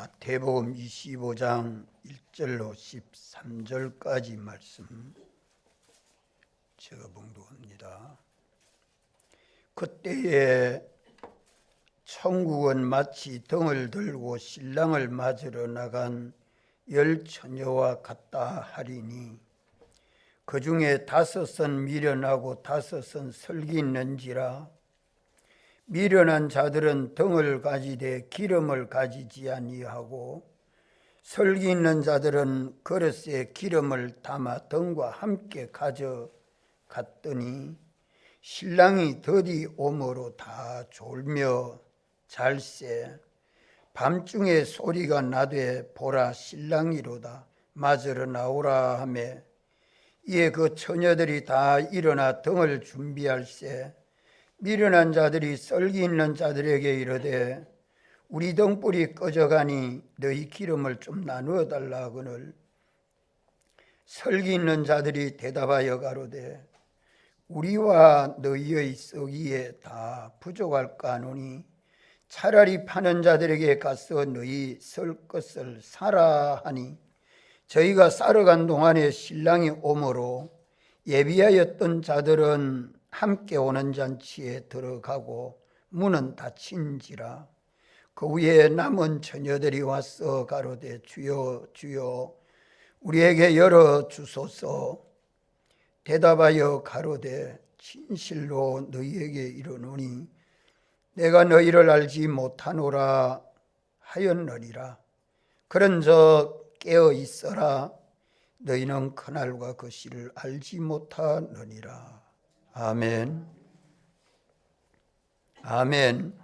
마태복음 25장 1절로 13절까지 말씀 제가 봉독합니다. 그때에 천국은 마치 등을 들고 신랑을 맞으러 나간 10 처녀와 같다 하리니 그 중에 5은 미련하고 5은 설기 있는지라. 미련한 자들은 등을 가지되 기름을 가지지 아니하고 설기 있는 자들은 그릇에 기름을 담아 등과 함께 가져갔더니 신랑이 더디 오므로 다 졸며 잘세. 밤중에 소리가 나되 보라 신랑이로다 맞으러 나오라 하매 이에 그 처녀들이 다 일어나 등을 준비할세. 미련한 자들이 설기 있는 자들에게 이르되 우리 등불이 꺼져가니 너희 기름을 좀 나누어 달라 하거늘 설기 있는 자들이 대답하여 가로되 우리와 너희의 썩이에 다 부족할까 하노니 차라리 파는 자들에게 가서 너희 설 것을 사라 하니 저희가 사러 간 동안에 신랑이 오므로 예비하였던 자들은 함께 오는 잔치에 들어가고 문은 닫힌지라. 그 후에 남은 처녀들이 와서 가로되 주여 주여 우리에게 열어주소서. 대답하여 가로되 진실로 너희에게 이르노니 내가 너희를 알지 못하노라 하였느니라. 그런즉 깨어 있어라. 너희는 그날과 그 시를 알지 못하느니라. 아멘. 아멘.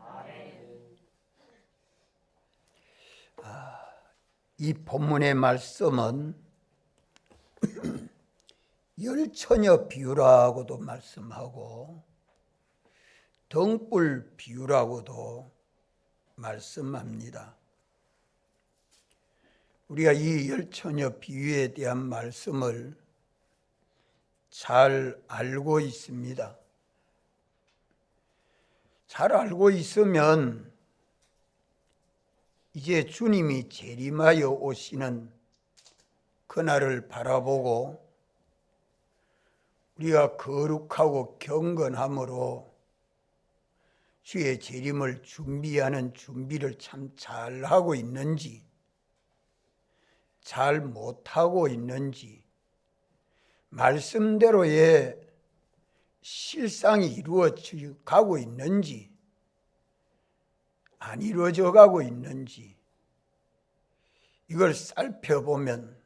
이 본문의 말씀은 10 처녀 비유라고도 말씀하고 등불 비유라고도 말씀합니다. 우리가 이 10 처녀 비유에 대한 말씀을 잘 알고 있습니다. 잘 알고 있으면 이제 주님이 재림하여 오시는 그날을 바라보고 우리가 거룩하고 경건함으로 주의 재림을 준비하는 준비를 참 잘하고 있는지 잘 못하고 있는지 말씀대로의 실상이 이루어져 가고 있는지 안 이루어져 가고 있는지 이걸 살펴보면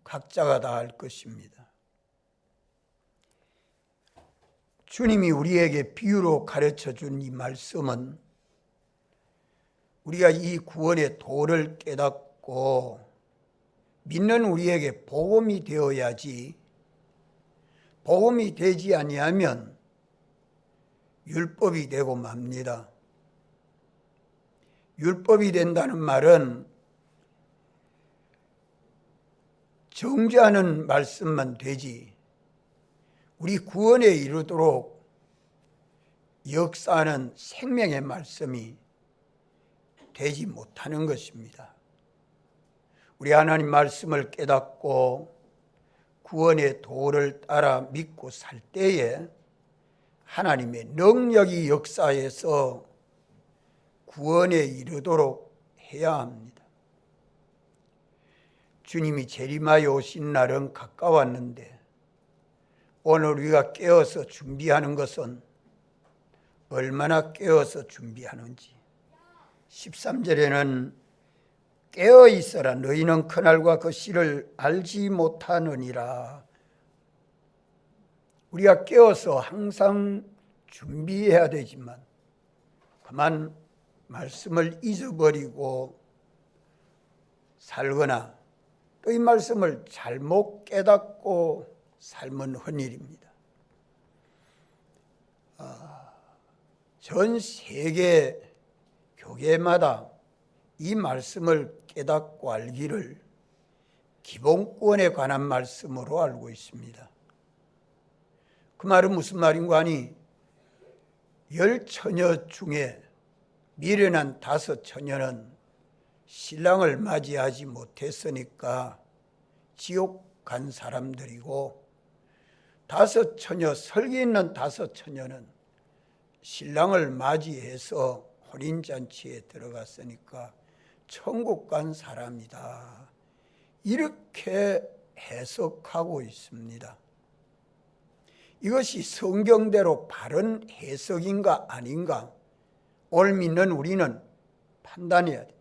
각자가 다 알 것입니다. 주님이 우리에게 비유로 가르쳐 준 이 말씀은 우리가 이 구원의 도를 깨닫고 믿는 우리에게 복음이 되어야지, 복음이 되지 아니하면 율법이 되고 맙니다. 율법이 된다는 말은 정죄하는 말씀만 되지 우리 구원에 이르도록 역사하는 생명의 말씀이 되지 못하는 것입니다. 우리 하나님 말씀을 깨닫고 구원의 도를 따라 믿고 살 때에 하나님의 능력이 역사해서 구원에 이르도록 해야 합니다. 주님이 재림하여 오신 날은 가까웠는데 오늘 우리가 깨어서 준비하는 것은 얼마나 깨어서 준비하는지. 13절에는 깨어 있어라. 너희는 그날과 그 시를 알지 못하느니라. 우리가 깨어서 항상 준비해야 되지만 그만 말씀을 잊어버리고 살거나 또 이 말씀을 잘못 깨닫고 삶은 헌일입니다. 전 세계 교회마다 이 말씀을 깨닫고 알기를 기본구원에 관한 말씀으로 알고 있습니다. 그 말은 무슨 말인가 하니 10 처녀 중에 미련한 5 처녀는 신랑을 맞이하지 못했으니까 지옥 간 사람들이고, 다섯 처녀, 설기 있는 다섯 처녀는 신랑을 맞이해서 혼인잔치에 들어갔으니까 천국 간 사람이다. 이렇게 해석하고 있습니다. 이것이 성경대로 바른 해석인가 아닌가 오늘 믿는 우리는 판단해야 돼.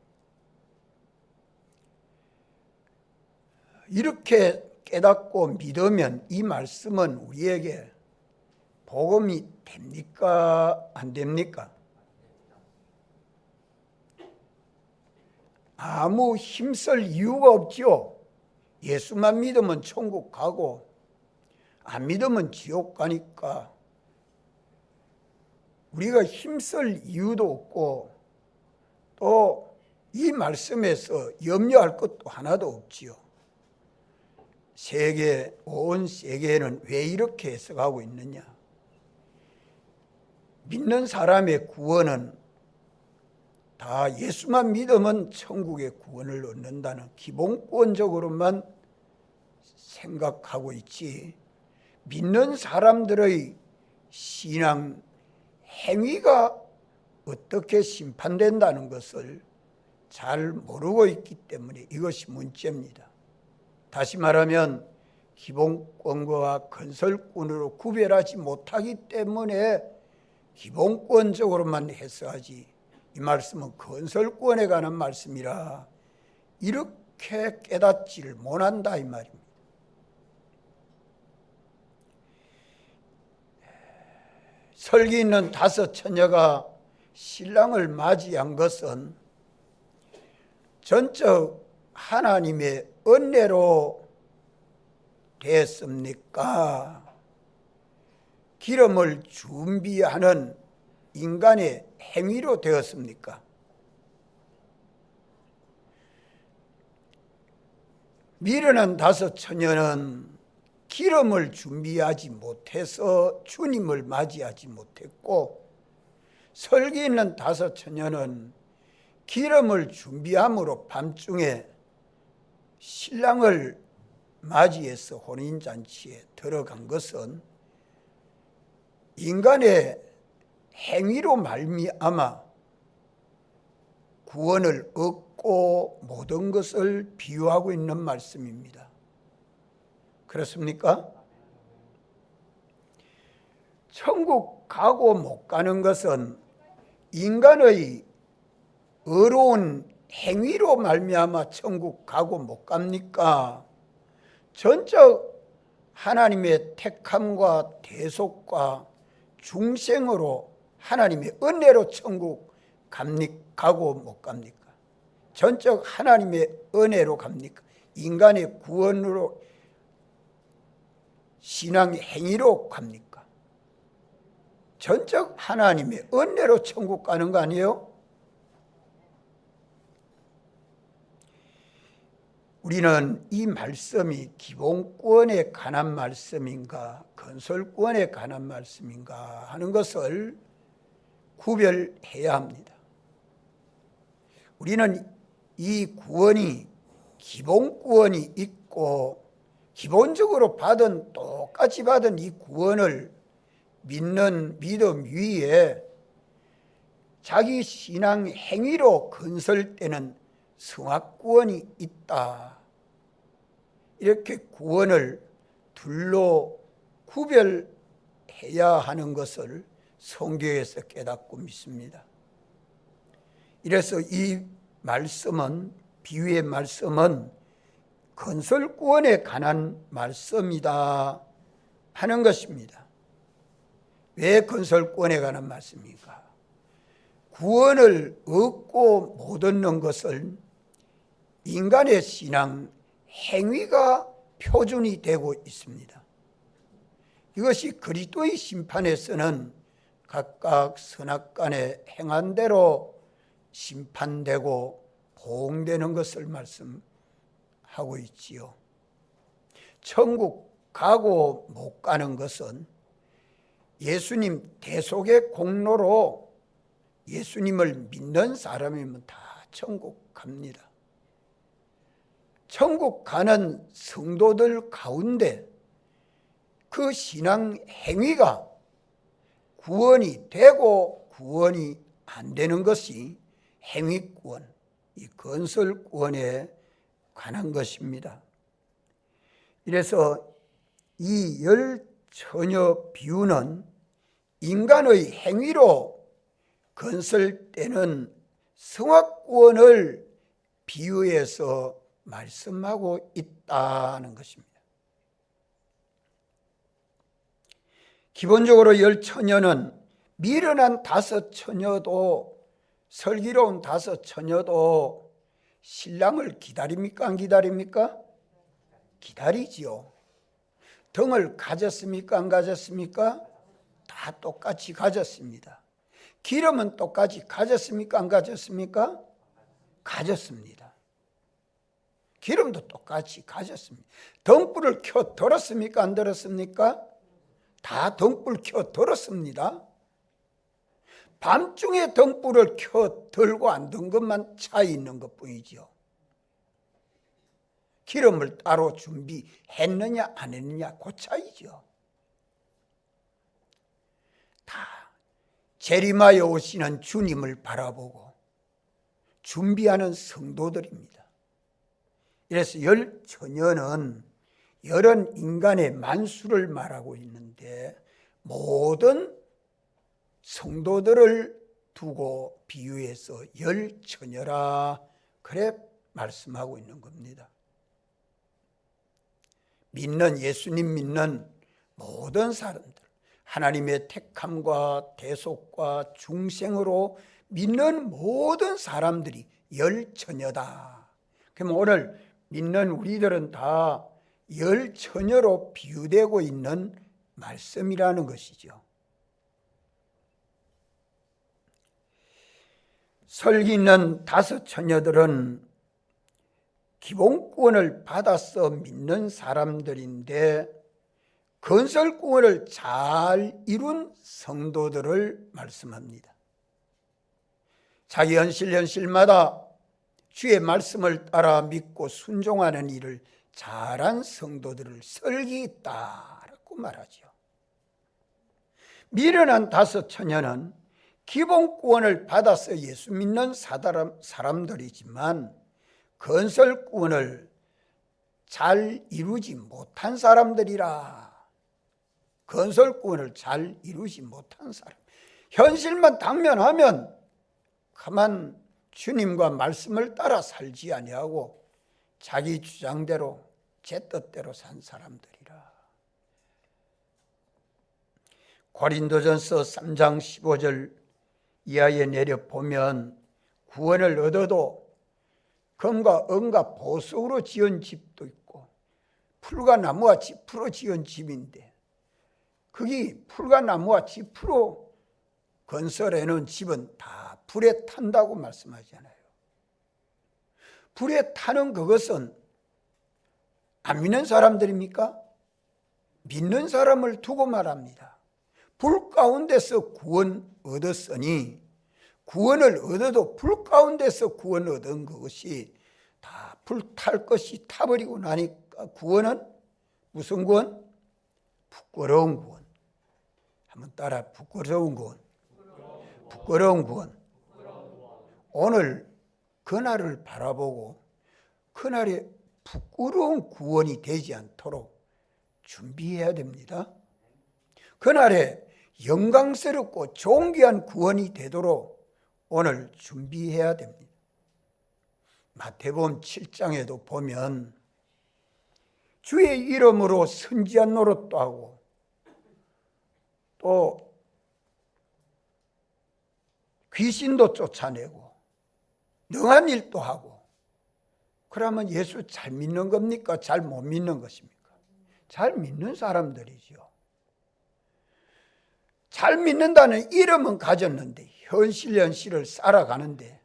이렇게 깨닫고 믿으면 이 말씀은 우리에게 복음이 됩니까? 안 됩니까? 아무 힘쓸 이유가 없지요. 예수만 믿으면 천국 가고 안 믿으면 지옥 가니까 우리가 힘쓸 이유도 없고 또 이 말씀에서 염려할 것도 하나도 없지요. 온 세계에는 왜 이렇게 해석하고 있느냐? 믿는 사람의 구원은 다 예수만 믿으면 천국의 구원을 얻는다는 기본권적으로만 생각하고 있지, 믿는 사람들의 신앙 행위가 어떻게 심판된다는 것을 잘 모르고 있기 때문에 이것이 문제입니다. 다시 말하면 기본권과 건설권으로 구별하지 못하기 때문에 기본권적으로만 해석하지, 이 말씀은 건설권에 관한 말씀이라 이렇게 깨닫지를 못한다 이 말입니다. 설기 있는 다섯 처녀가 신랑을 맞이한 것은 전적 하나님의 은혜로 됐습니까? 기름을 준비하는 인간의 행위로 되었습니까? 미련한 다섯 처녀는 기름을 준비하지 못해서 주님을 맞이하지 못했고, 설기 있는 다섯 처녀는 기름을 준비함으로 밤중에 신랑을 맞이해서 혼인잔치에 들어간 것은 인간의 행위로 말미암아 구원을 얻고 모든 것을 비유하고 있는 말씀입니다. 그렇습니까? 천국 가고 못 가는 것은 인간의 어려운 행위로 말미암아 천국 가고 못 갑니까? 전적 하나님의 택함과 대속과 중생으로 하나님의 은혜로 천국 가고 못 갑니까? 전적 하나님의 은혜로 갑니까? 인간의 구원으로 신앙 행위로 갑니까? 전적 하나님의 은혜로 천국 가는 거 아니에요? 우리는 이 말씀이 기본권에 관한 말씀인가 건설권에 관한 말씀인가 하는 것을 구별해야 합니다. 우리는 이 구원이 기본구원이 있고 기본적으로 똑같이 받은 이 구원을 믿는 믿음 위에 자기 신앙 행위로 건설되는 성화구원이 있다. 이렇게 구원을 둘로 구별해야 하는 것을 성경에서 깨닫고 믿습니다. 이래서 이 말씀은, 비유의 말씀은 건설구원에 관한 말씀이다 하는 것입니다. 왜 건설구원에 관한 말씀입니까? 구원을 얻고 못 얻는 것을 인간의 신앙 행위가 표준이 되고 있습니다. 이것이 그리스도의 심판에서는 각각 선악간에 행한 대로 심판되고 보응되는 것을 말씀하고 있지요. 천국 가고 못 가는 것은 예수님 대속의 공로로 예수님을 믿는 사람이면 다 천국 갑니다. 천국 가는 성도들 가운데 그 신앙 행위가 구원이 되고 구원이 안 되는 것이 행위구원, 이 건설구원에 관한 것입니다. 이래서 이 열 처녀 비유는 인간의 행위로 건설되는 성화구원을 비유해서 말씀하고 있다는 것입니다. 기본적으로 열 처녀는 미련한 다섯 처녀도, 슬기로운 다섯 처녀도 신랑을 기다립니까? 안 기다립니까? 기다리지요. 등을 가졌습니까? 안 가졌습니까? 다 똑같이 가졌습니다. 기름은 똑같이 가졌습니까? 안 가졌습니까? 가졌습니다. 기름도 똑같이 가졌습니다. 등불을 켜 들었습니까? 안 들었습니까? 다 등불 켜 들었습니다. 밤중에 등불을 켜 들고 안 든 것만 차이 있는 것뿐이죠. 기름을 따로 준비했느냐 안 했느냐 그 차이죠. 다 재림하여 오시는 주님을 바라보고 준비하는 성도들입니다. 이래서 열 처녀는 열은 인간의 만수를 말하고 있는데 모든 성도들을 두고 비유해서 열 처녀라 그래 말씀하고 있는 겁니다. 믿는, 예수님 믿는 모든 사람들, 하나님의 택함과 대속과 중생으로 믿는 모든 사람들이 열 처녀다. 그럼 오늘 믿는 우리들은 다 열 처녀로 비유되고 있는 말씀이라는 것이죠. 설기 있는 다섯 처녀들은 기본구원을 받아서 믿는 사람들인데 건설구원을 잘 이룬 성도들을 말씀합니다. 자기 현실마다 주의 말씀을 따라 믿고 순종하는 일을 잘한 성도들을 설기 있다라고 말하죠. 미련한 다섯 처녀는 기본구원을 받아서 예수 믿는 사람들이지만 건설구원을 잘 이루지 못한 사람들이라. 건설구원을 잘 이루지 못한 사람. 현실만 당면하면 가만 주님과 말씀을 따라 살지 아니하고 자기 주장대로 제 뜻대로 산 사람들이라. 고린도전서 3장 15절 이하에 내려보면 구원을 얻어도 금과 은과 보석으로 지은 집도 있고 풀과 나무와 짚으로 지은 집인데 거기 풀과 나무와 짚으로 건설해놓은 집은 다 불에 탄다고 말씀하잖아요. 불에 타는 그것은 안 믿는 사람들입니까? 믿는 사람을 두고 말합니다. 불 가운데서 구원 얻었으니 구원을 얻어도 불 가운데서 구원 얻은 것이 다 불탈 것이 타버리고 나니까 구원은 무슨 구원? 부끄러운 구원. 한번 따라 부끄러운 구원. 부끄러운 구원. 오늘 그날을 바라보고 그날에 부끄러운 구원이 되지 않도록 준비해야 됩니다. 그날에 영광스럽고 존귀한 구원이 되도록 오늘 준비해야 됩니다. 마태복음 7장에도 보면 주의 이름으로 선지한 노릇도 하고 또 귀신도 쫓아내고 능한 일도 하고 그러면 예수 잘 믿는 겁니까? 잘 못 믿는 것입니까? 잘 믿는 사람들이죠. 잘 믿는다는 이름은 가졌는데 현실을 살아가는데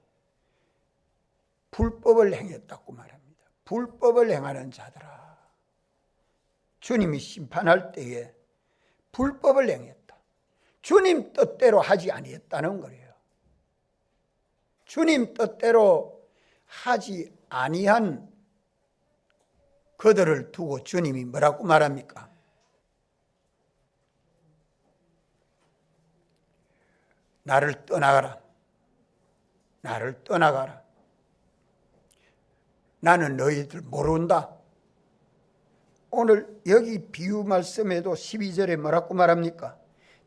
불법을 행했다고 말합니다. 불법을 행하는 자들아, 주님이 심판할 때에 불법을 행했다. 주님 뜻대로 하지 아니했다는 거예요. 주님 뜻대로 하지 아니한 그들을 두고 주님이 뭐라고 말합니까? 나를 떠나가라. 나를 떠나가라. 나는 너희들 모른다. 오늘 여기 비유 말씀에도 12절에 뭐라고 말합니까?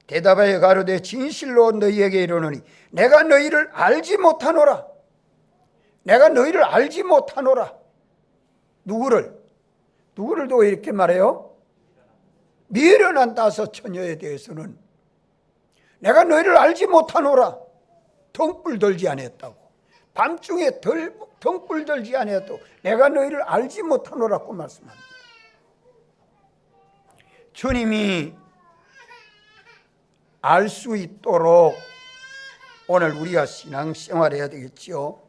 대답하여 가로되 진실로 너희에게 이르노니 내가 너희를 알지 못하노라. 내가 너희를 알지 못하노라. 누구를 두고 이렇게 말해요? 미련한 다섯 처녀에 대해서는 내가 너희를 알지 못하노라. 덩불 들지 아니했다고. 밤중에 덩불 들지 아니했다고. 내가 너희를 알지 못하노라고 말씀합니다. 주님이 알 수 있도록 오늘 우리가 신앙생활 해야 되겠지요.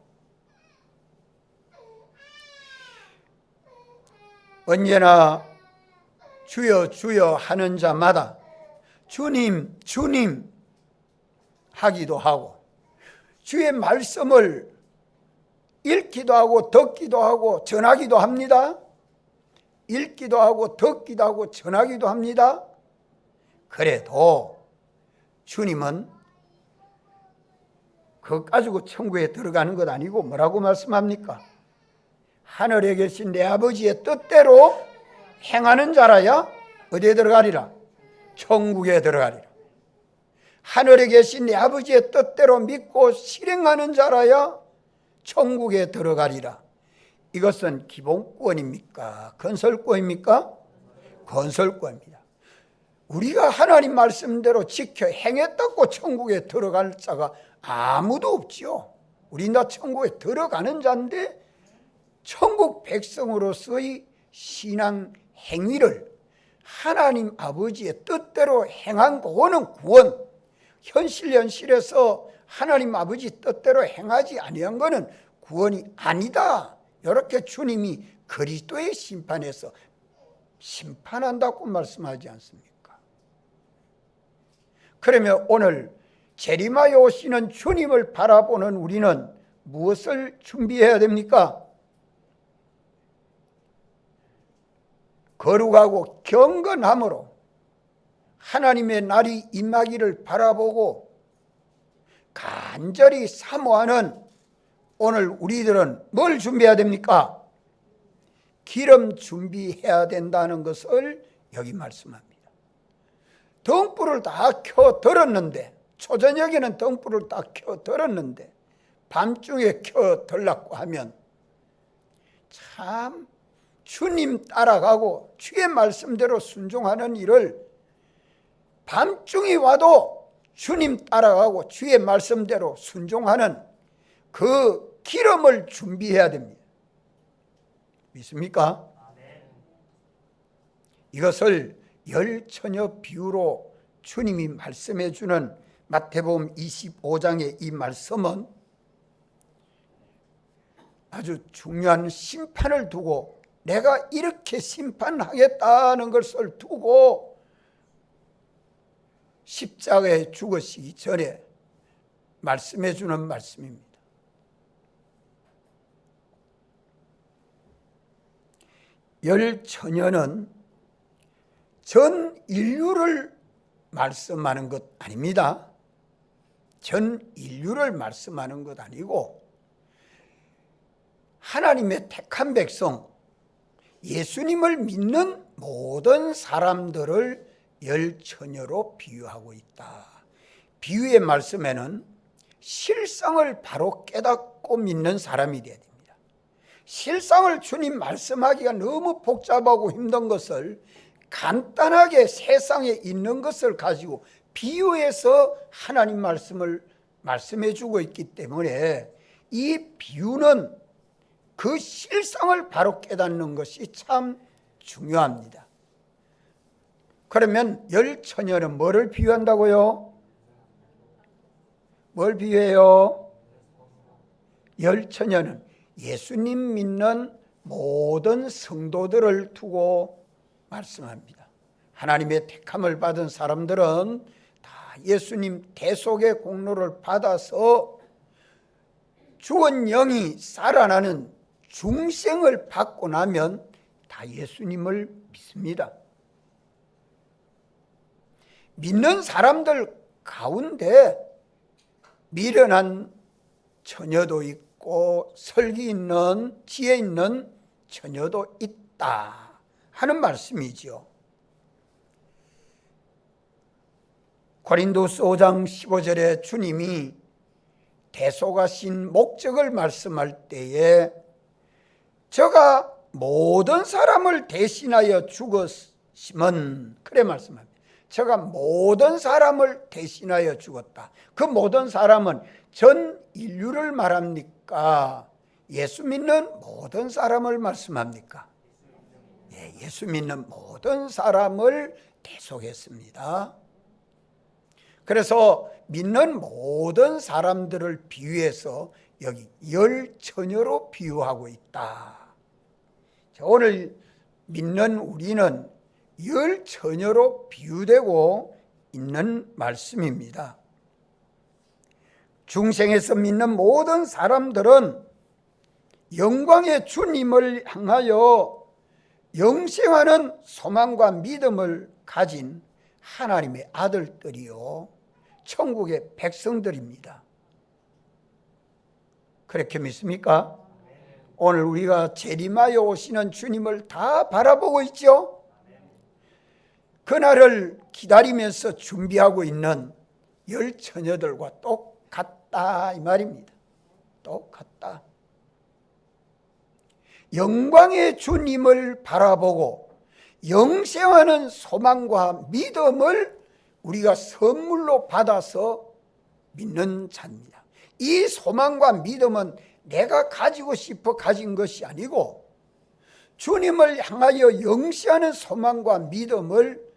언제나 주여 주여 하는 자마다 주님 주님 하기도 하고 주의 말씀을 읽기도 하고 듣기도 하고 전하기도 합니다. 읽기도 하고 듣기도 하고 전하기도 합니다. 그래도 주님은 그거 가지고 천국에 들어가는 것 아니고 뭐라고 말씀합니까? 하늘에 계신 내 아버지의 뜻대로 행하는 자라야 어디에 들어가리라? 천국에 들어가리라. 하늘에 계신 내 아버지의 뜻대로 믿고 실행하는 자라야 천국에 들어가리라. 이것은 기본권입니까? 건설권입니까? 건설권입니다. 우리가 하나님 말씀대로 지켜 행했다고 천국에 들어갈 자가 아무도 없지요. 우리 다 천국에 들어가는 자인데 천국 백성으로서의 신앙 행위를 하나님 아버지의 뜻대로 행한 그거는 구원. 현실에서 하나님 아버지 뜻대로 행하지 아니한 것은 구원이 아니다. 이렇게 주님이 그리스도의 심판에서 심판한다고 말씀하지 않습니까? 그러면 오늘 재림하여 오시는 주님을 바라보는 우리는 무엇을 준비해야 됩니까? 거룩하고 경건함으로 하나님의 날이 임하기를 바라보고 간절히 사모하는 오늘 우리들은 뭘 준비해야 됩니까? 기름 준비해야 된다는 것을 여기 말씀합니다. 등불을 다 켜 들었는데, 초저녁에는 등불을 다 켜 들었는데 밤중에 켜 들라고 하면 참 주님 따라가고 주의 말씀대로 순종하는 일을 밤중이 와도 주님 따라가고 주의 말씀대로 순종하는 그 기름을 준비해야 됩니다. 믿습니까? 이것을 열처녀 비유로 주님이 말씀해 주는 마태복음 25장의 이 말씀은 아주 중요한 심판을 두고 내가 이렇게 심판하겠다는 것을 두고 십자가에 죽으시기 전에 말씀해 주는 말씀입니다. 열처녀는 전 인류를 말씀하는 것 아닙니다. 전 인류를 말씀하는 것 아니고 하나님의 택한 백성, 예수님을 믿는 모든 사람들을 열처녀로 비유하고 있다. 비유의 말씀에는 실상을 바로 깨닫고 믿는 사람이 되어야 됩니다. 실상을 주님 말씀하기가 너무 복잡하고 힘든 것을 간단하게 세상에 있는 것을 가지고 비유해서 하나님 말씀을 말씀해 주고 있기 때문에 이 비유는 그 실상을 바로 깨닫는 것이 참 중요합니다. 그러면 열처녀는 뭐를 비유한다고요? 뭘 비유해요? 열처녀는 예수님 믿는 모든 성도들을 두고 말씀합니다. 하나님의 택함을 받은 사람들은 다 예수님 대속의 공로를 받아서 죽은 영이 살아나는 중생을 받고 나면 다 예수님을 믿습니다. 믿는 사람들 가운데 미련한 처녀도 있고 설기 있는 지혜 있는 처녀도 있다 하는 말씀이지요. 고린도서 5장 15절에 주님이 대속하신 목적을 말씀할 때에 저가 모든 사람을 대신하여 죽었음은, 그래 말씀합니다. 저가 모든 사람을 대신하여 죽었다. 그 모든 사람은 전 인류를 말합니까? 예수 믿는 모든 사람을 말씀합니까? 예, 예수 믿는 모든 사람을 대속했습니다. 그래서 믿는 모든 사람들을 비유해서 여기 열 처녀로 비유하고 있다. 오늘 믿는 우리는 열 처녀로 비유되고 있는 말씀입니다. 중생에서 믿는 모든 사람들은 영광의 주님을 향하여 영생하는 소망과 믿음을 가진 하나님의 아들들이요 천국의 백성들입니다. 그렇게 믿습니까? 오늘 우리가 재림하여 오시는 주님을 다 바라보고 있죠? 그날을 기다리면서 준비하고 있는 열 처녀들과 똑같다 이 말입니다. 똑같다. 영광의 주님을 바라보고 영생하는 소망과 믿음을 우리가 선물로 받아서 믿는 자입니다. 이 소망과 믿음은 내가 가지고 싶어 가진 것이 아니고 주님을 향하여 영시하는 소망과 믿음을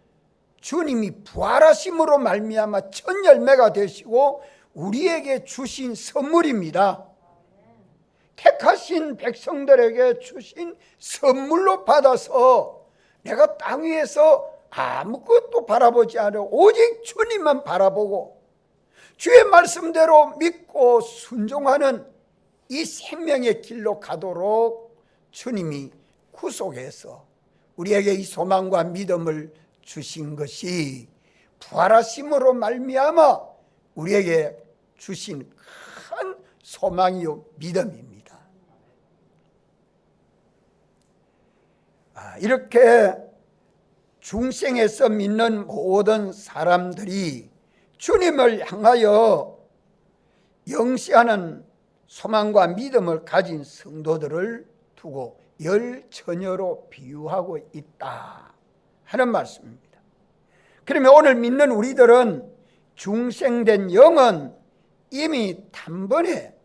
주님이 부활하심으로 말미암아 첫 열매가 되시고 우리에게 주신 선물입니다. 택하신 백성들에게 주신 선물로 받아서 내가 땅 위에서 아무것도 바라보지 않고 오직 주님만 바라보고 주의 말씀대로 믿고 순종하는 이 생명의 길로 가도록 주님이 구속해서 우리에게 이 소망과 믿음을 주신 것이 부활하심으로 말미암아 우리에게 주신 큰 소망이요 믿음입니다. 이렇게 중생에서 믿는 모든 사람들이 주님을 향하여 영시하는 소망과 믿음을 가진 성도들을 두고 열 처녀로 비유하고 있다 하는 말씀입니다. 그러면 오늘 믿는 우리들은 중생된 영은 이미 단번에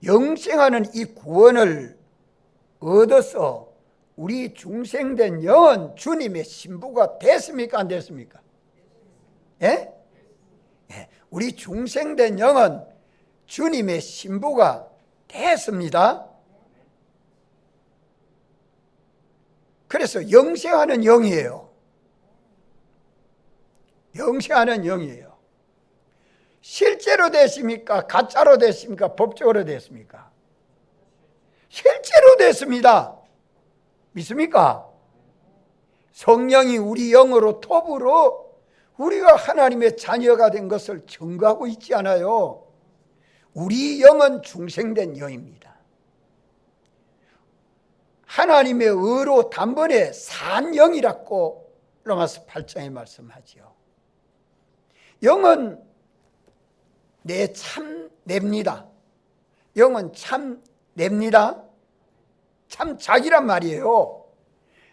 영생하는 이 구원을 얻어서 우리 중생된 영은 주님의 신부가 됐습니까? 안 됐습니까? 예? 예. 우리 중생된 영은 주님의 신부가 됐습니다. 그래서 영생하는 영이에요. 영생하는 영이에요. 실제로 됐습니까? 가짜로 됐습니까? 법적으로 됐습니까? 실제로 됐습니다. 믿습니까? 성령이 우리 영으로 톱으로 우리가 하나님의 자녀가 된 것을 증거하고 있지 않아요? 우리 영은 중생된 영입니다. 하나님의 의로 단번에 산 영이라고 로마서 8장에 말씀하죠. 영은 냅니다. 영은 참 냅니다. 참 자기란 말이에요.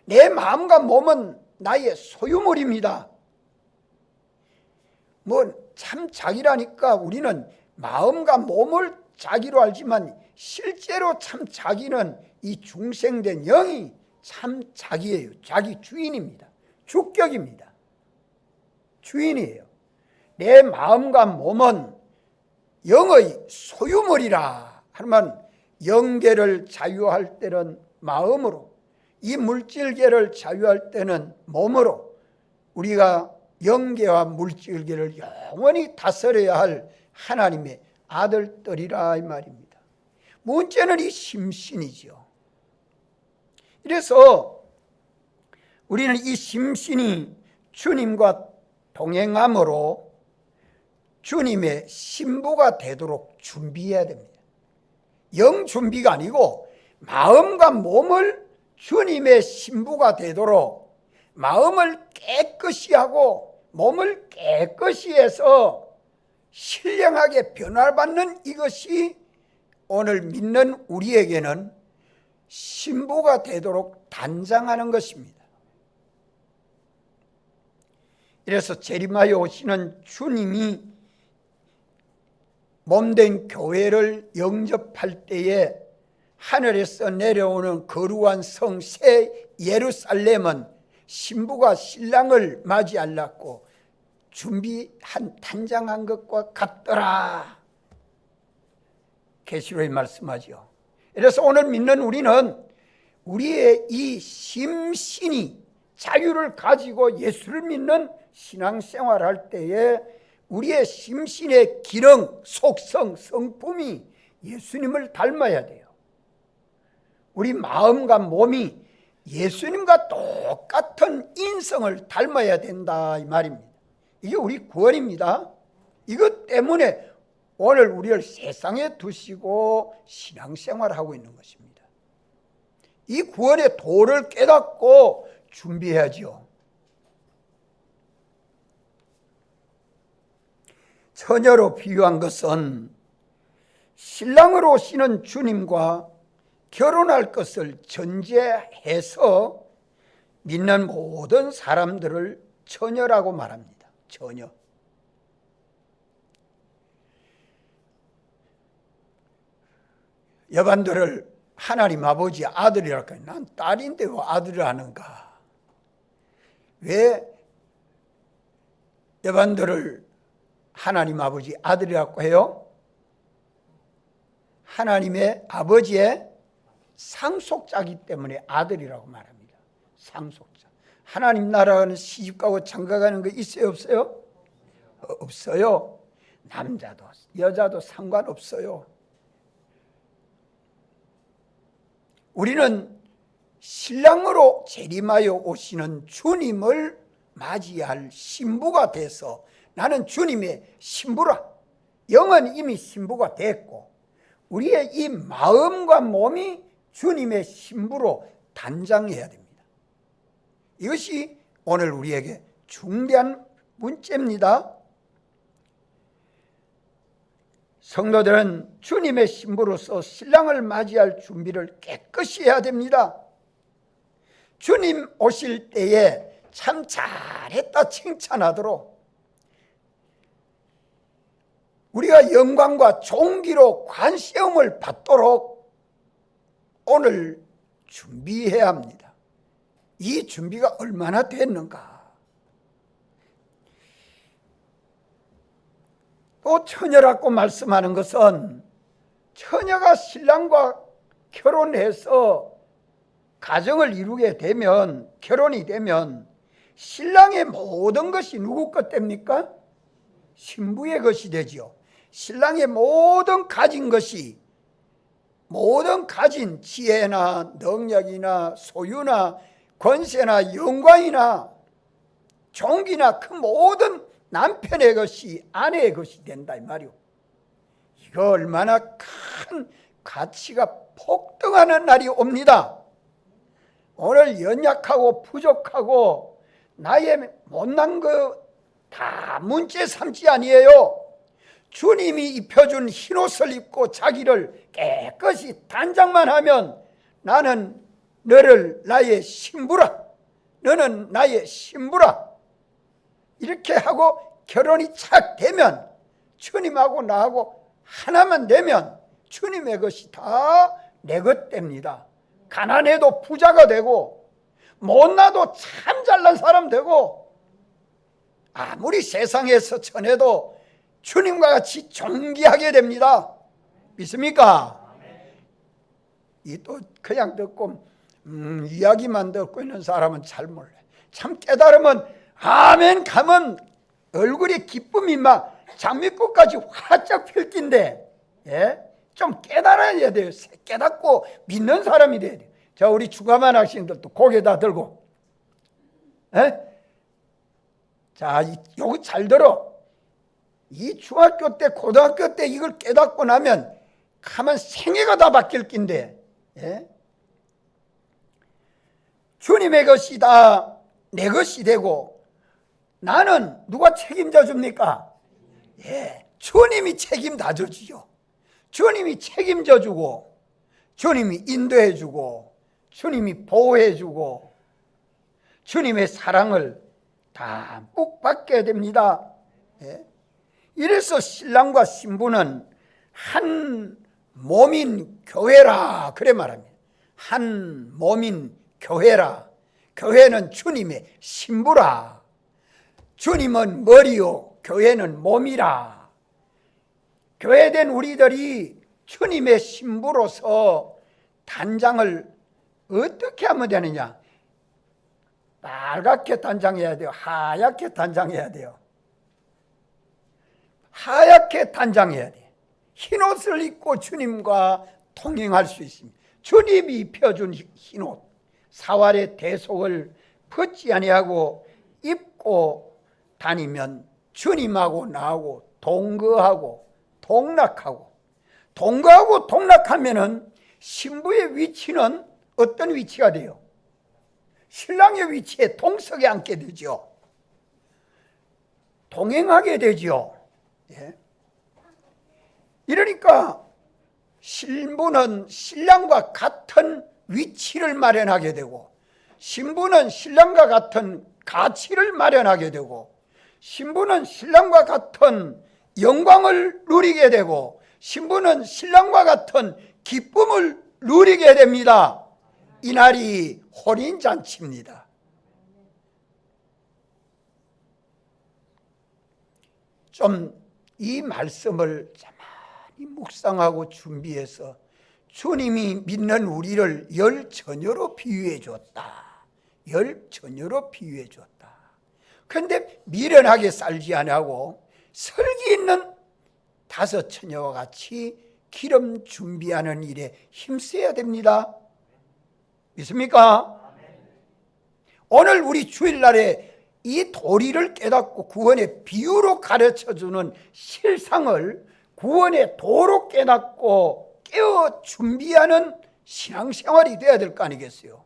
내 마음과 몸은 나의 소유물입니다. 참 자기라니까 우리는 마음과 몸을 자기로 알지만 실제로 참 자기는 이 중생된 영이 참 자기예요. 자기 주인입니다. 주격입니다. 주인이에요. 내 마음과 몸은 영의 소유물이라 하면 영계를 자유할 때는 마음으로, 이 물질계를 자유할 때는 몸으로 우리가 영계와 물질계를 영원히 다스려야 할 하나님의 아들들이라 이 말입니다. 문제는 이 심신이죠. 이래서 우리는 이 심신이 주님과 동행함으로 주님의 신부가 되도록 준비해야 됩니다. 영 준비가 아니고 마음과 몸을 주님의 신부가 되도록 마음을 깨끗이 하고 몸을 깨끗이 해서 신령하게 변화받는 이것이 오늘 믿는 우리에게는 신부가 되도록 단장하는 것입니다. 이래서 재림하여 오시는 주님이 몸된 교회를 영접할 때에 하늘에서 내려오는 거룩한 성 새 예루살렘은 신부가 신랑을 맞이하려고 준비한 단장한 것과 같더라. 계시록에 말씀하죠. 그래서 오늘 믿는 우리는 우리의 이 심신이 자유를 가지고 예수를 믿는 신앙생활할 때에 우리의 심신의 기능, 속성, 성품이 예수님을 닮아야 돼요. 우리 마음과 몸이 예수님과 똑같은 인성을 닮아야 된다 이 말입니다. 이게 우리 구원입니다. 이것 때문에 오늘 우리를 세상에 두시고 신앙생활하고 있는 것입니다. 이 구원의 도를 깨닫고 준비해야죠. 처녀로 비유한 것은 신랑으로 오시는 주님과 결혼할 것을 전제해서 믿는 모든 사람들을 처녀라고 말합니다. 처녀. 여반들을 하나님 아버지 아들이라고 해요. 난 딸인데 왜 아들을 하는가? 왜 여반들을 하나님 아버지 아들이라고 해요? 하나님의 아버지의 상속자이기 때문에 아들이라고 말합니다. 상속자. 하나님 나라는 시집가고 장가가는 거 있어요, 없어요? 없어요. 남자도 여자도 상관없어요. 우리는 신랑으로 재림하여 오시는 주님을 맞이할 신부가 돼서 나는 주님의 신부라. 영은 이미 신부가 됐고 우리의 이 마음과 몸이 주님의 신부로 단장해야 됩니다. 이것이 오늘 우리에게 중대한 문제입니다. 성도들은 주님의 신부로서 신랑을 맞이할 준비를 깨끗이 해야 됩니다. 주님 오실 때에 참 잘했다 칭찬하도록 우리가 영광과 존귀로 관세음을 받도록 오늘 준비해야 합니다. 이 준비가 얼마나 됐는가? 또 처녀라고 말씀하는 것은 처녀가 신랑과 결혼해서 가정을 이루게 되면, 결혼이 되면 신랑의 모든 것이 누구 것 됩니까? 신부의 것이 되지요. 신랑의 모든 가진 것이, 모든 가진 지혜나 능력이나 소유나 권세나 영광이나 종기나 그 모든 남편의 것이 아내의 것이 된다 이 말이오. 이거 얼마나 큰 가치가 폭등하는 날이 옵니다. 오늘 연약하고 부족하고 나의 못난 거 다 문제 삼지 아니에요. 주님이 입혀준 흰옷을 입고 자기를 깨끗이 단장만 하면 나는 너를 나의 신부라, 너는 나의 신부라 이렇게 하고 결혼이 착 되면, 주님하고 나하고 하나만 되면 주님의 것이 다 내 것 됩니다. 가난해도 부자가 되고 못나도 참 잘난 사람 되고 아무리 세상에서 천해도 주님과 같이 존귀하게 됩니다. 믿습니까? 이 또 그냥 듣고 이야기만 듣고 있는 사람은 잘 몰라요. 참 깨달으면 아멘 가면 얼굴에 기쁨이 막 장미꽃까지 활짝 펼 낀데 예? 좀 깨달아야 돼요. 깨닫고 믿는 사람이 돼야 돼요. 자, 우리 주가만 학생들도 고개 다 들고. 예? 자, 요거 잘 들어. 이 중학교 때, 고등학교 때 이걸 깨닫고 나면 가만 생애가 다 바뀔 낀데, 예? 주님의 것이 다 내 것이 되고 나는 누가 책임져 줍니까? 예, 주님이 책임다 져주죠. 주님이 책임져 주고 주님이 인도해 주고 주님이 보호해 주고 주님의 사랑을 다 꼭 받게 됩니다. 예? 이래서 신랑과 신부는 한 몸인 교회라 그래 말합니다. 한 몸인 교회라. 교회는 주님의 신부라. 주님은 머리요 교회는 몸이라. 교회된 우리들이 주님의 신부로서 단장을 어떻게 하면 되느냐? 빨갛게 단장해야 돼요. 하얗게 단장해야 돼요. 하얗게 단장해야 돼요. 흰 옷을 입고 주님과 동행할 수 있습니다. 주님이 입혀준 흰 옷, 사활의 대속을 벗지 아니하고 입고 다니면 주님하고 나하고 동거하고 동락하면은 신부의 위치는 어떤 위치가 돼요? 신랑의 위치에 동석에 앉게 되죠. 동행하게 되죠. 예. 이러니까 신부는 신랑과 같은 위치를 마련하게 되고 신부는 신랑과 같은 가치를 마련하게 되고 신부는 신랑과 같은 영광을 누리게 되고 신부는 신랑과 같은 기쁨을 누리게 됩니다. 이날이 혼인잔치입니다. 좀 이 말씀을 가만히 묵상하고 준비해서 주님이 믿는 우리를 열처녀로 비유해 줬다. 열처녀로 비유해 줬다. 그런데 미련하게 살지 아니하고 설기 있는 5 처녀와 같이 기름 준비하는 일에 힘써야 됩니다. 믿습니까? 오늘 우리 주일날에 이 도리를 깨닫고 구원의 비유로 가르쳐주는 실상을 구원의 도로 깨닫고 깨어 준비하는 신앙생활이 돼야 될 거 아니겠어요?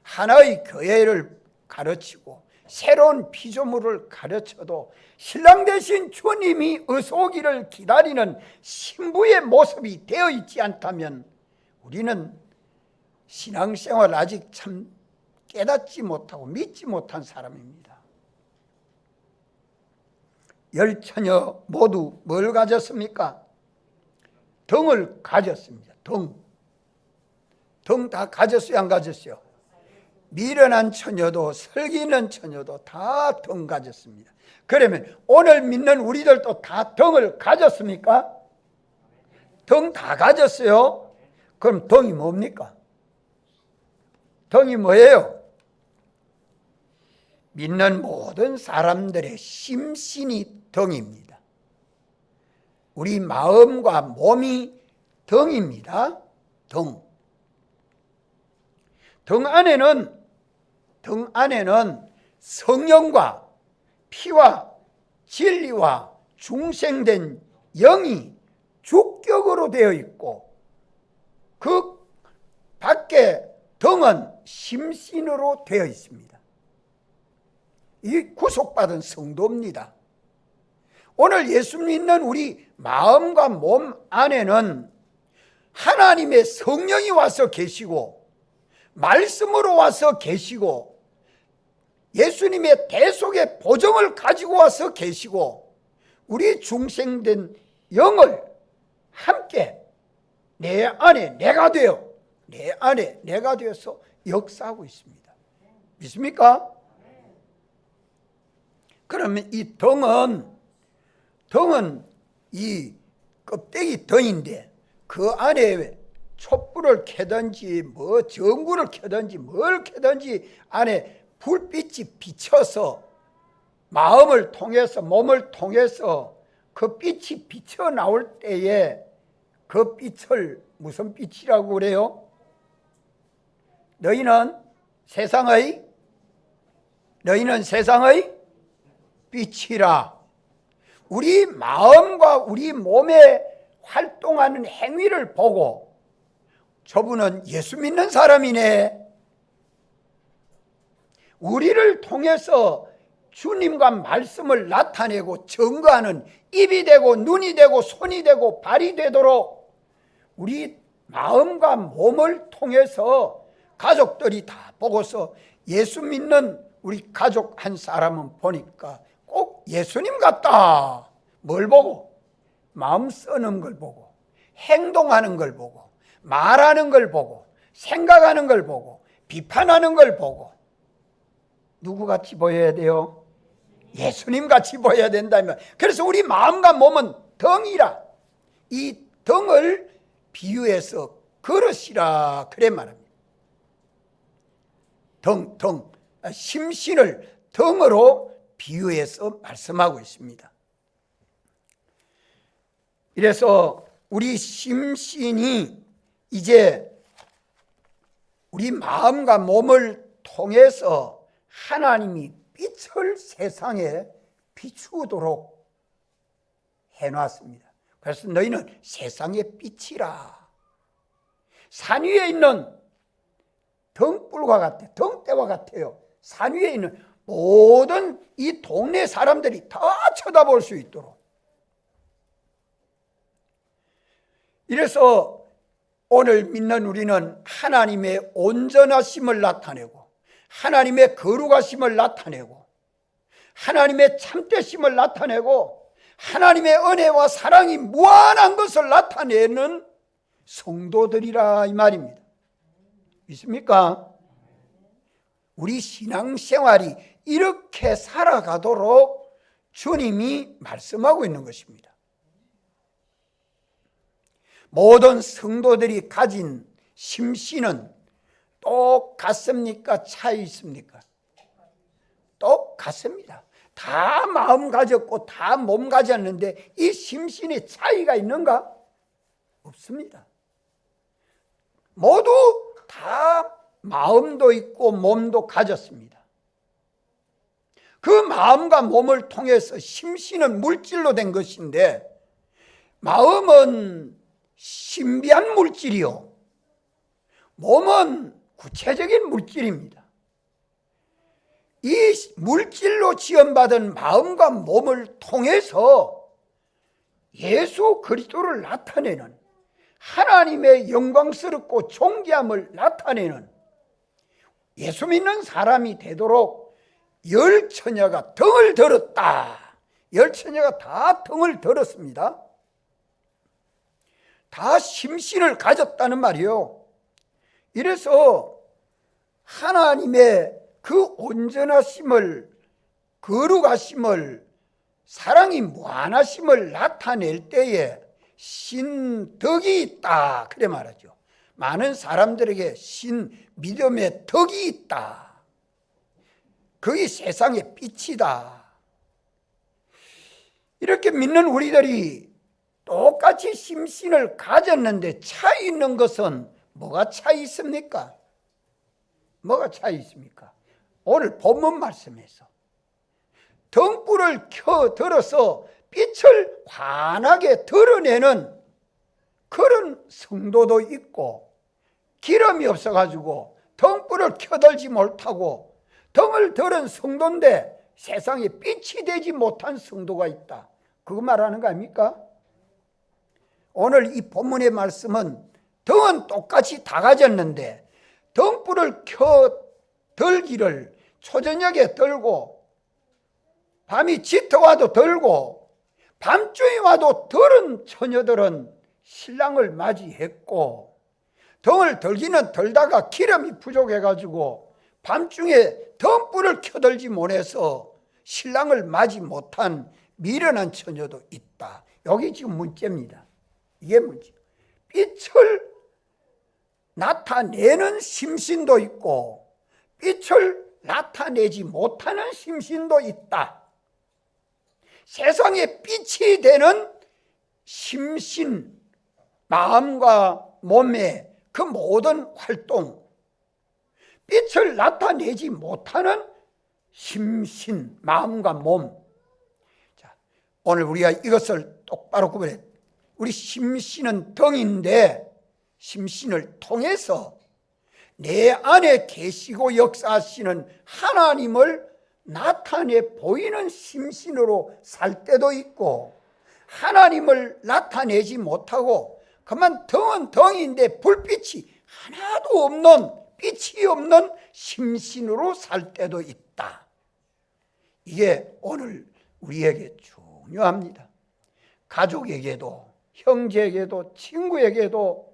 하나의 교회를 가르치고 새로운 피조물을 가르쳐도 신랑 대신 주님이 어서 오기를 기다리는 신부의 모습이 되어 있지 않다면 우리는 신앙생활 아직 참 깨닫지 못하고 믿지 못한 사람입니다. 10 처녀 모두 뭘 가졌습니까? 등을 가졌습니다. 등 다 가졌어요, 안 가졌어요? 미련한 처녀도 설기 있는 처녀도 다 등 가졌습니다. 그러면 오늘 믿는 우리들도 다 등을 가졌습니까? 등 다 가졌어요? 그럼 등이 뭡니까? 등이 뭐예요? 믿는 모든 사람들의 심신이 등입니다. 우리 마음과 몸이 등입니다. 등 안에는 성령과 피와 진리와 중생된 영이 주격으로 되어 있고 그 밖에 등은 심신으로 되어 있습니다. 이 구속받은 성도입니다. 오늘 예수 믿는 우리 마음과 몸 안에는 하나님의 성령이 와서 계시고 말씀으로 와서 계시고 예수님의 대속의 보정을 가지고 와서 계시고 우리 중생된 영을 함께 내 안에 내가 되어서 역사하고 있습니다. 믿습니까? 그러면 이 등은 이 껍데기 등인데 그 안에 촛불을 켜든지 전구를 켜든지 뭘 켜든지 안에 불빛이 비쳐서 마음을 통해서 몸을 통해서 그 빛이 비쳐 나올 때에 그 빛을 무슨 빛이라고 그래요? 너희는 세상의 빛이라. 우리 마음과 우리 몸에 활동하는 행위를 보고 저분은 예수 믿는 사람이네, 우리를 통해서 주님과 말씀을 나타내고 증거하는 입이 되고 눈이 되고 손이 되고 발이 되도록 우리 마음과 몸을 통해서 가족들이 다 보고서 예수 믿는 우리 가족 한 사람은 보니까 꼭 예수님 같다. 뭘 보고? 마음 쓰는 걸 보고, 행동하는 걸 보고, 말하는 걸 보고, 생각하는 걸 보고, 비판하는 걸 보고. 누구같이 보여야 돼요? 예수님 같이 보여야 된다면. 그래서 우리 마음과 몸은 덩이라. 이 덩을 비유해서 그릇이라 그래 말합니다. 심신을 덩으로 비유해서 말씀하고 있습니다. 이래서 우리 심신이 이제 우리 마음과 몸을 통해서 하나님이 빛을 세상에 비추도록 해놨습니다. 그래서 너희는 세상의 빛이라. 산 위에 있는 등불과 같아, 등대와 같아요. 산 위에 있는 모든 이 동네 사람들이 다 쳐다볼 수 있도록. 이래서 오늘 믿는 우리는 하나님의 온전하심을 나타내고, 하나님의 거룩하심을 나타내고, 하나님의 참되심을 나타내고, 하나님의 은혜와 사랑이 무한한 것을 나타내는 성도들이라 이 말입니다. 믿습니까? 우리 신앙생활이 이렇게 살아가도록 주님이 말씀하고 있는 것입니다. 모든 성도들이 가진 심신은 똑같습니까? 차이 있습니까? 똑같습니다. 다 마음 가졌고 다 몸 가졌는데 이 심신에 차이가 있는가? 없습니다. 모두 다 마음도 있고 몸도 가졌습니다. 그 마음과 몸을 통해서 심신은 물질로 된 것인데 마음은 신비한 물질이요, 몸은 구체적인 물질입니다. 이 물질로 지원받은 마음과 몸을 통해서 예수 그리스도를 나타내는, 하나님의 영광스럽고 존귀함을 나타내는 예수 믿는 사람이 되도록 열 처녀가 등을 들었다. 열 처녀가 다 등을 들었습니다. 다 심신을 가졌다는 말이요. 이래서 하나님의 그 온전하심을, 거룩하심을, 사랑이 무한하심을 나타낼 때에 신덕이 있다 그래 말하죠. 많은 사람들에게 믿음의 덕이 있다. 그게 세상의 빛이다. 이렇게 믿는 우리들이 똑같이 심신을 가졌는데 차이 있는 것은 뭐가 차이 있습니까? 뭐가 차이 있습니까? 오늘 본문 말씀에서 등불을 켜 들어서 빛을 환하게 드러내는 그런 성도도 있고, 기름이 없어가지고 등불을 켜들지 못하고 등을 들은 성도인데 세상에 빛이 되지 못한 성도가 있다. 그거 말하는 거 아닙니까? 오늘 이 본문의 말씀은 등은 똑같이 다 가졌는데 등불을 켜 들기를 초저녁에 들고 밤이 짙어와도 들고 밤중에 와도 들은 처녀들은 신랑을 맞이했고, 등을 들기는 들다가 기름이 부족해가지고 밤중에 등불을 켜들지 못해서 신랑을 맞이 못한 미련한 처녀도 있다. 여기 지금 문제입니다. 이게 문제. 빛을 나타내는 심신도 있고 빛을 나타내지 못하는 심신도 있다. 세상에 빛이 되는 심신만 마음과 몸의 그 모든 활동, 빛을 나타내지 못하는 심신, 마음과 몸. 자, 오늘 우리가 이것을 똑바로 구분해. 우리 심신은 덩인데 심신을 통해서 내 안에 계시고 역사하시는 하나님을 나타내 보이는 심신으로 살 때도 있고, 하나님을 나타내지 못하고 그만 덩은 덩인데 불빛이 하나도 없는, 빛이 없는 심신으로 살 때도 있다. 이게 오늘 우리에게 중요합니다. 가족에게도, 형제에게도, 친구에게도,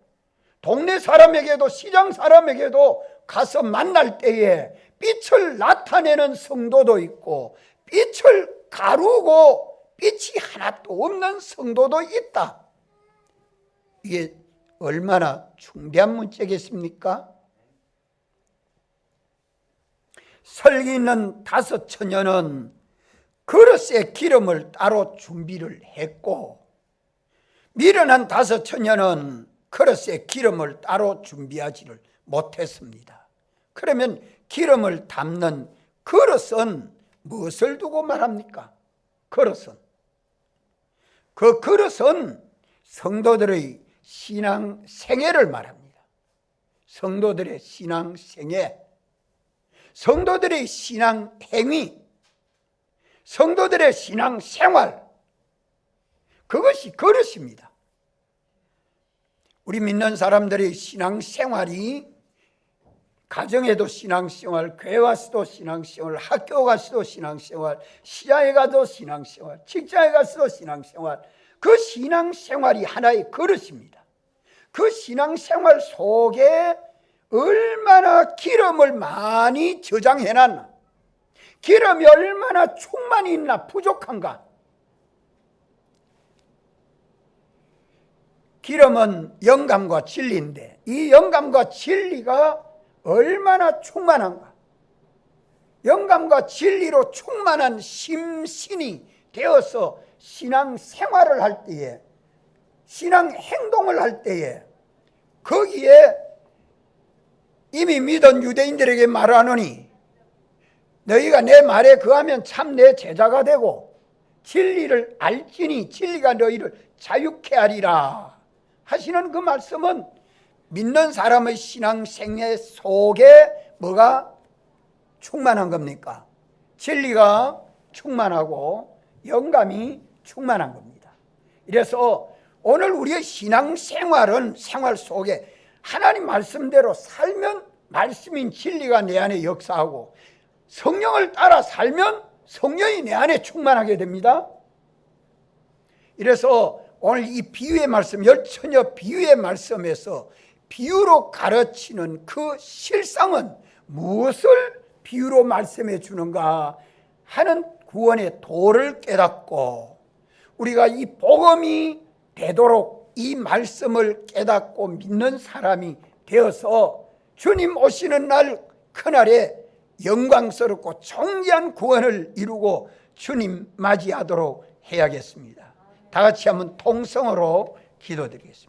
동네 사람에게도, 시장 사람에게도 가서 만날 때에 빛을 나타내는 성도도 있고 빛을 가루고 빛이 하나도 없는 성도도 있다. 이게 얼마나 중대한 문제겠습니까? 설기 있는 5 처녀는 그릇에 기름을 따로 준비를 했고, 미련한 5 처녀는 그릇에 기름을 따로 준비하지를 못했습니다. 그러면 기름을 담는 그릇은 무엇을 두고 말합니까? 그릇은, 그 그릇은 성도들의 신앙 생애를 말합니다. 성도들의 신앙 생애, 성도들의 신앙 행위, 성도들의 신앙 생활, 그것이 그릇입니다. 우리 믿는 사람들의 신앙 생활이 가정에도 신앙생활, 교회 와서도 신앙생활, 학교 가서도 신앙생활, 시장에 가도 신앙생활, 직장에 가서도 신앙생활, 그 신앙생활이 하나의 그릇입니다. 그 신앙생활 속에 얼마나 기름을 많이 저장해놨나, 기름이 얼마나 충만히 있나, 부족한가. 기름은 영감과 진리인데 이 영감과 진리가 얼마나 충만한가. 영감과 진리로 충만한 심신이 되어서 신앙 생활을 할 때에, 신앙 행동을 할 때에, 거기에 이미 믿은 유대인들에게 말하노니 너희가 내 말에 거하면 참 내 제자가 되고 진리를 알지니 진리가 너희를 자유케 하리라 하시는 그 말씀은 믿는 사람의 신앙 생애 속에 뭐가 충만한 겁니까? 진리가 충만하고 영감이 충만한 겁니다. 이래서 오늘 우리의 신앙 생활은 생활 속에 하나님 말씀대로 살면 말씀인 진리가 내 안에 역사하고, 성령을 따라 살면 성령이 내 안에 충만하게 됩니다. 이래서 오늘 이 비유의 말씀, 10처녀 비유의 말씀에서 비유로 가르치는 그 실상은 무엇을 비유로 말씀해 주는가 하는 구원의 도를 깨닫고, 우리가 이 복음이 되도록 이 말씀을 깨닫고 믿는 사람이 되어서 주님 오시는 날 그날에 영광스럽고 존귀한 구원을 이루고 주님 맞이하도록 해야겠습니다. 다 같이 한번 통성으로 기도드리겠습니다.